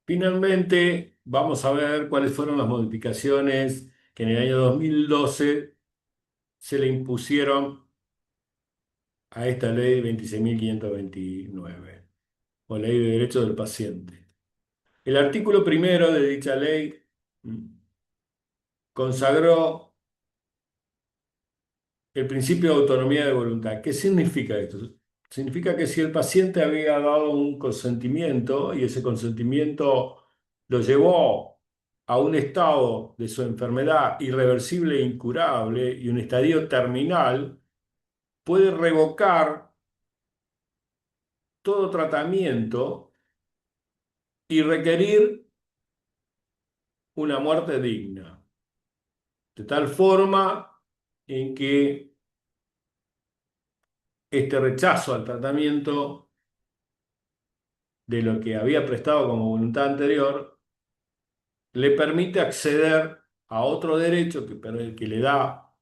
Finalmente, vamos a ver cuáles fueron las modificaciones que en el año 2012 se le impusieron a esta ley 26.529, o Ley de Derechos del Paciente. El artículo primero de dicha ley mm, consagró el principio de autonomía de voluntad. ¿Qué significa esto? Significa que si el paciente había dado un consentimiento y ese consentimiento lo llevó a un estado de su enfermedad irreversible e incurable y un estadio terminal, puede revocar todo tratamiento y requerir una muerte digna, de tal forma en que este rechazo al tratamiento de lo que había prestado como voluntad anterior le permite acceder a otro derecho que le da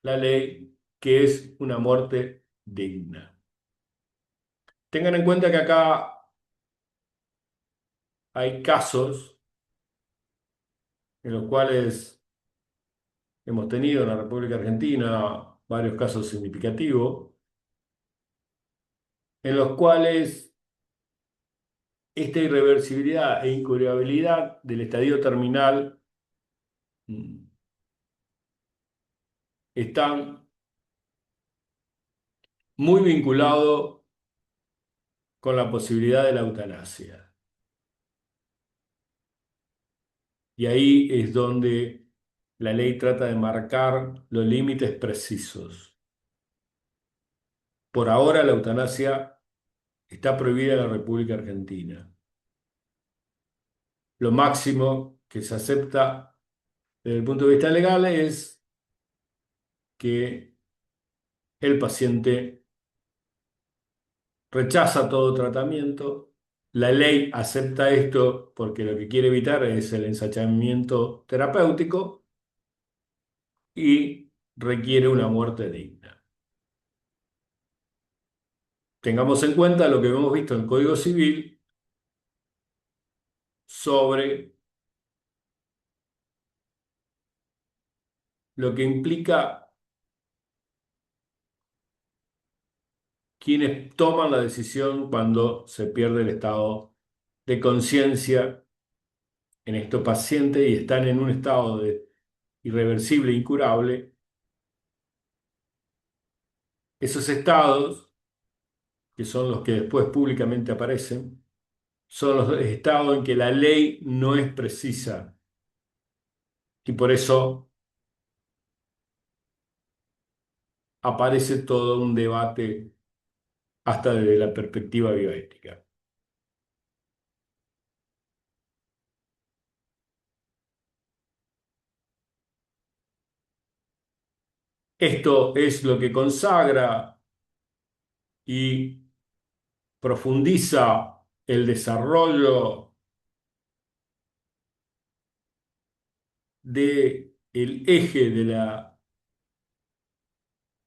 la ley, que es una muerte digna. Tengan en cuenta que acá hay casos en los cuales hemos tenido en la República Argentina varios casos significativos, en los cuales esta irreversibilidad e incurabilidad del estadio terminal mm, están muy vinculados con la posibilidad de la eutanasia. Y ahí es donde la ley trata de marcar los límites precisos. Por ahora la eutanasia está prohibida en la República Argentina. Lo máximo que se acepta desde el punto de vista legal es que el paciente rechaza todo tratamiento. La ley acepta esto porque lo que quiere evitar es el ensañamiento terapéutico y requiere una muerte digna. Tengamos en cuenta lo que hemos visto en el Código Civil sobre lo que implica quienes toman la decisión cuando se pierde el estado de conciencia en estos pacientes y están en un estado de irreversible e incurable. Esos estados, que son los que después públicamente aparecen, son los estados en que la ley no es precisa y por eso aparece todo un debate hasta desde la perspectiva bioética. Esto es lo que consagra y profundiza el desarrollo del eje de la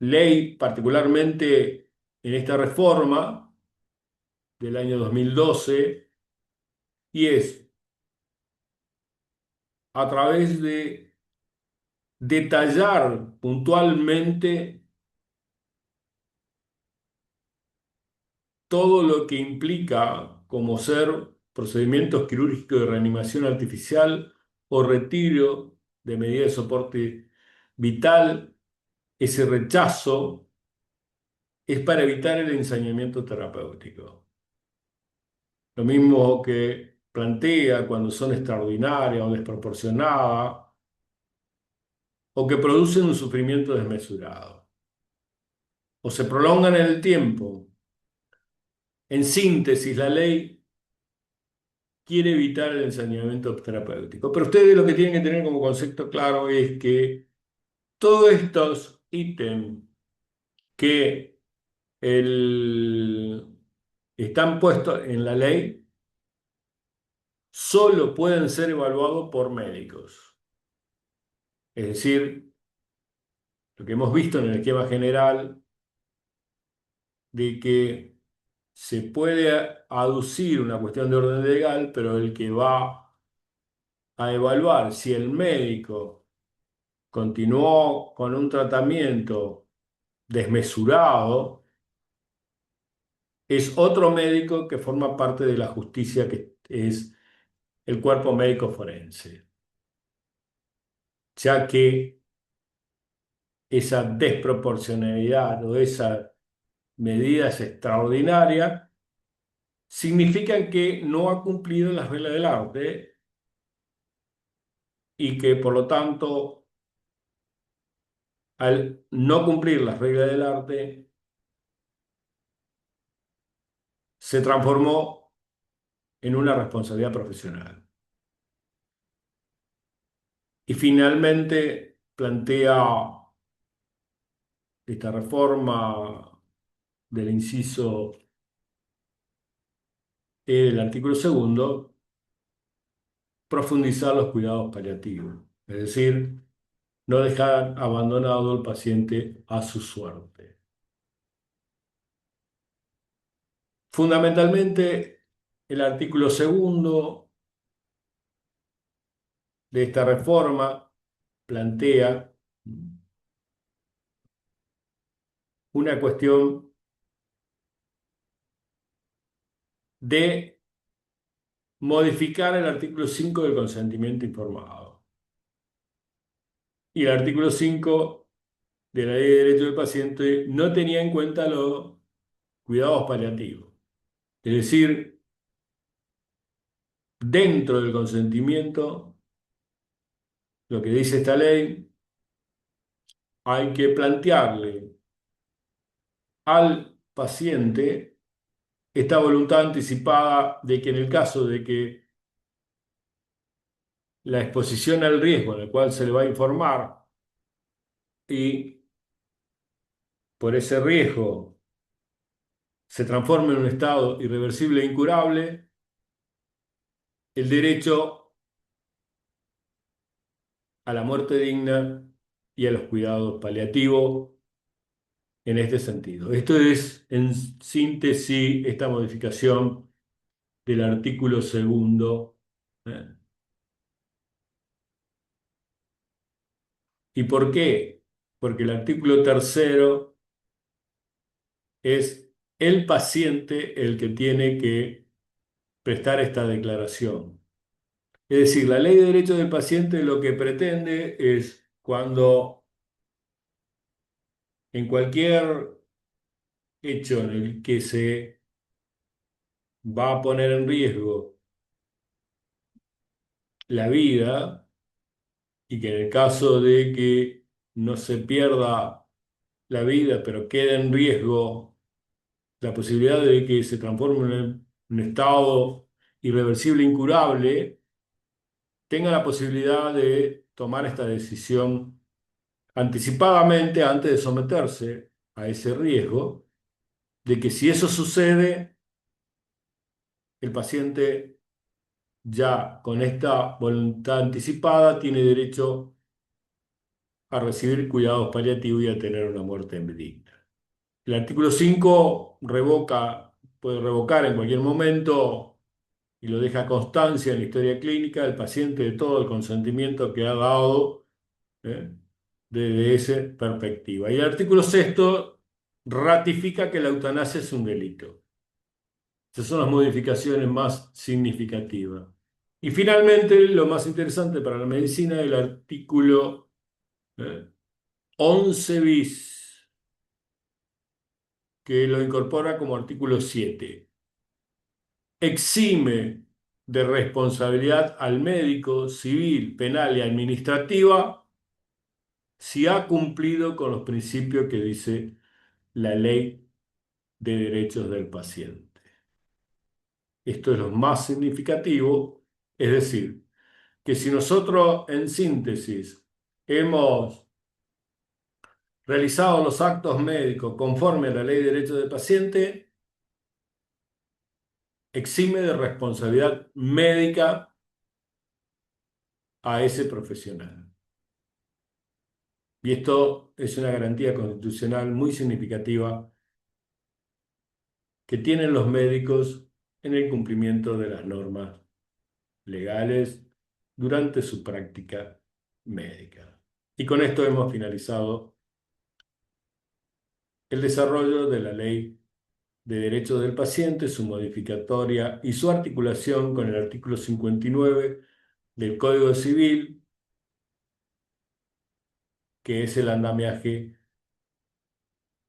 ley, particularmente en esta reforma del año 2012, y es a través de detallar puntualmente todo lo que implica como ser procedimientos quirúrgicos de reanimación artificial o retiro de medidas de soporte vital. Ese rechazo es para evitar el ensañamiento terapéutico. Lo mismo que plantea cuando son extraordinarias o desproporcionadas o que producen un sufrimiento desmesurado o se prolongan en el tiempo. En síntesis, la ley quiere evitar el ensañamiento terapéutico. Pero ustedes lo que tienen que tener como concepto claro es que todos estos ítems que están puestos en la ley solo pueden ser evaluados por médicos. Es decir, lo que hemos visto en el esquema general de que se puede aducir una cuestión de orden legal, pero el que va a evaluar si el médico continuó con un tratamiento desmesurado es otro médico que forma parte de la justicia, que es el cuerpo médico forense, ya que esa desproporcionalidad o esa medida es extraordinaria, significan que no ha cumplido las reglas del arte y que por lo tanto, al no cumplir las reglas del arte, se transformó en una responsabilidad profesional. Y finalmente plantea esta reforma del inciso E del artículo segundo, profundizar los cuidados paliativos, es decir, no dejar abandonado al paciente a su suerte. Fundamentalmente, el artículo segundo de esta reforma plantea una cuestión de modificar el artículo 5 del consentimiento informado. Y el artículo 5 de la Ley de Derecho del Paciente no tenía en cuenta los cuidados paliativos. Es decir, dentro del consentimiento, lo que dice esta ley, hay que plantearle al paciente esta voluntad anticipada de que en el caso de que la exposición al riesgo en el cual se le va a informar y por ese riesgo se transforme en un estado irreversible e incurable, el derecho a la muerte digna y a los cuidados paliativos en este sentido. Esto es, en síntesis, esta modificación del artículo segundo. ¿Eh? ¿Y por qué? Porque el artículo tercero es el paciente el que tiene que prestar esta declaración. Es decir, la ley de derechos del paciente lo que pretende es cuando en cualquier hecho en el que se va a poner en riesgo la vida y que en el caso de que no se pierda la vida, pero quede en riesgo la posibilidad de que se transforme en un estado irreversible, incurable, tenga la posibilidad de tomar esta decisión anticipadamente antes de someterse a ese riesgo, de que si eso sucede, el paciente ya con esta voluntad anticipada tiene derecho a recibir cuidados paliativos y a tener una muerte digna. El artículo 5 puede revocar en cualquier momento y lo deja constancia en la historia clínica del paciente de todo el consentimiento que ha dado, ¿eh? Desde esa perspectiva. Y el artículo 6 ratifica que la eutanasia es un delito. Esas son las modificaciones más significativas. Y finalmente, lo más interesante para la medicina, el artículo 11 bis, que lo incorpora como artículo 7. Exime de responsabilidad al médico civil, penal y administrativa si ha cumplido con los principios que dice la ley de derechos del paciente. Esto es lo más significativo, es decir, que si nosotros en síntesis hemos realizado los actos médicos conforme a la ley de derechos del paciente, exime de responsabilidad médica a ese profesional. Y esto es una garantía constitucional muy significativa que tienen los médicos en el cumplimiento de las normas legales durante su práctica médica. Y con esto hemos finalizado el desarrollo de la Ley de Derechos del Paciente, su modificatoria y su articulación con el artículo 59 del Código Civil, que es el andamiaje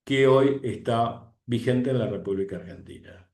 que hoy está vigente en la República Argentina.